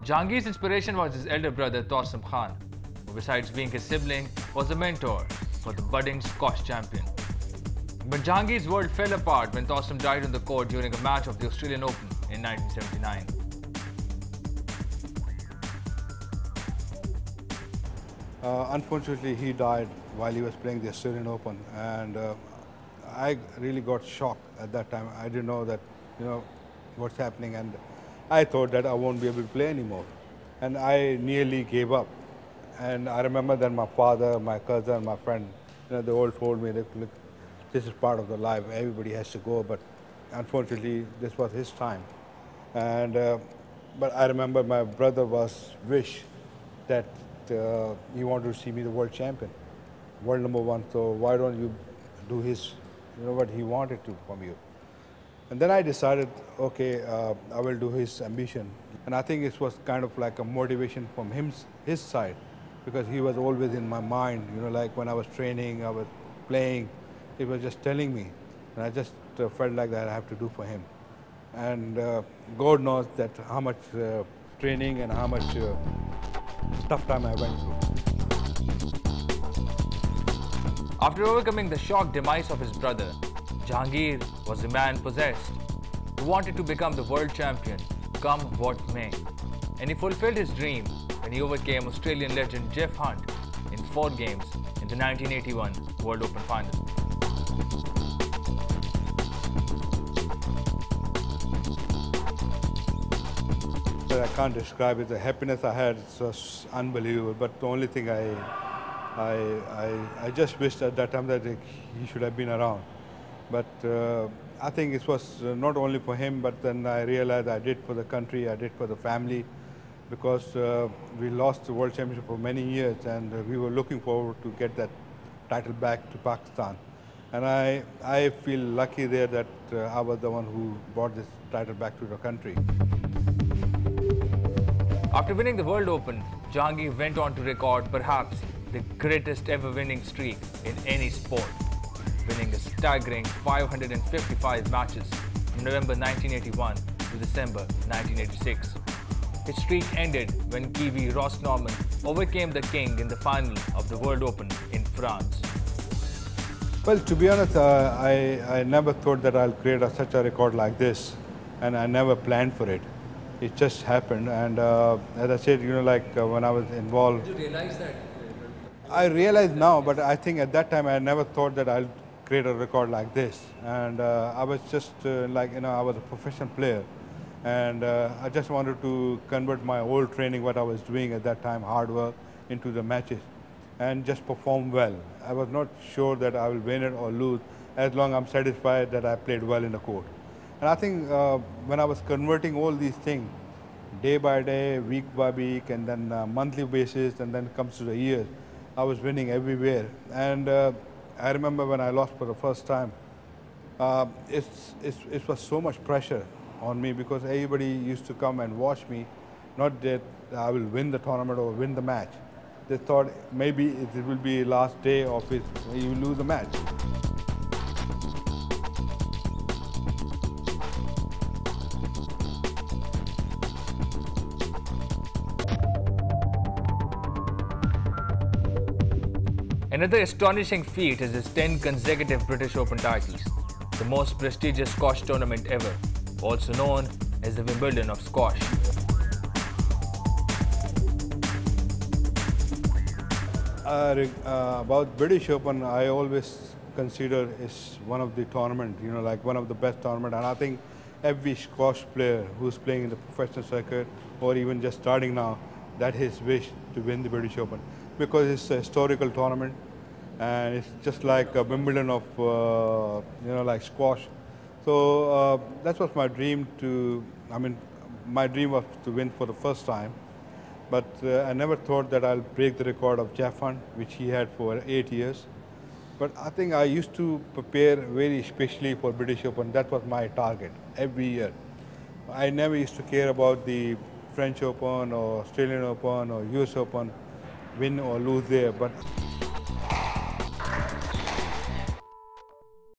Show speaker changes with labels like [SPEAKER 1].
[SPEAKER 1] Jehangir's inspiration was his elder brother Tawsim Khan, who besides being his sibling, was a mentor for the budding squash champion. But Jehangir's world fell apart when Tawsim died on the court during a match of the Australian Open in 1979.
[SPEAKER 2] Unfortunately, he died while he was playing the Australian Open, and I really got shocked at that time. I didn't know that, what's happening, and I thought that I won't be able to play anymore. And I nearly gave up. And I remember that my father, my cousin, my friend, they all told me that, look, this is part of the life. Everybody has to go, but unfortunately, this was his time. And but I remember my brother was wish that he wanted to see me the world champion, world #1. So why don't you do his, what he wanted to from you? And then I decided, okay, I will do his ambition. And I think it was kind of like a motivation from his side, because he was always in my mind, like when I was training, I was playing, he was just telling me. And I just felt like that I have to do for him. And God knows that how much training and how much tough time I went through.
[SPEAKER 1] After overcoming the shock demise of his brother, Jehangir was a man possessed who wanted to become the world champion, come what may. And he fulfilled his dream when he overcame Australian legend Jeff Hunt in 4 games in the 1981 World Open Final.
[SPEAKER 2] I can't describe it. The happiness I had was unbelievable. But the only thing I just wished at that time that he should have been around. But I think it was not only for him, but then I realized I did for the country, I did for the family, because we lost the World Championship for many years, and we were looking forward to get that title back to Pakistan. And I feel lucky there that I was the one who brought this title back to the country.
[SPEAKER 1] After winning the World Open, Jehangir went on to record perhaps the greatest ever winning streak in any sport, winning a staggering 555 matches from November 1981 to December 1986. His streak ended when Kiwi Ross Norman overcame the King in the final of the World Open in France.
[SPEAKER 2] Well, to be honest, I never thought that I'll create such a record like this, and I never planned for it. It just happened, and as I said, when I was involved.
[SPEAKER 1] Did you realize that?
[SPEAKER 2] I realize now, but I think at that time I never thought that I'll create a record like this. And I was just I was a professional player, and I just wanted to convert my old training, what I was doing at that time, hard work, into the matches, and just perform well. I was not sure that I will win it or lose, as long as I'm satisfied that I played well in the court. And I think when I was converting all these things, day by day, week by week, and then monthly basis, and then comes to the years, I was winning everywhere. And I remember when I lost for the first time, it was so much pressure on me, because everybody used to come and watch me, not that I will win the tournament or win the match. They thought maybe it will be last day of it, you will lose the match.
[SPEAKER 1] Another astonishing feat is his 10 consecutive British Open titles, the most prestigious squash tournament ever, also known as the Wimbledon of squash.
[SPEAKER 2] About British Open, I always consider it's one of the tournament, like one of the best tournament. And I think every squash player who's playing in the professional circuit, or even just starting now, that's his wish to win the British Open, because it's a historical tournament, and it's just like a Wimbledon of, like squash. So that was my dream my dream was to win for the first time. But I never thought that I'll break the record of Jeff Hunt, which he had for 8 years. But I think I used to prepare very especially for British Open. That was my target every year. I never used to care about the French Open or Australian Open or US Open, win or lose there. But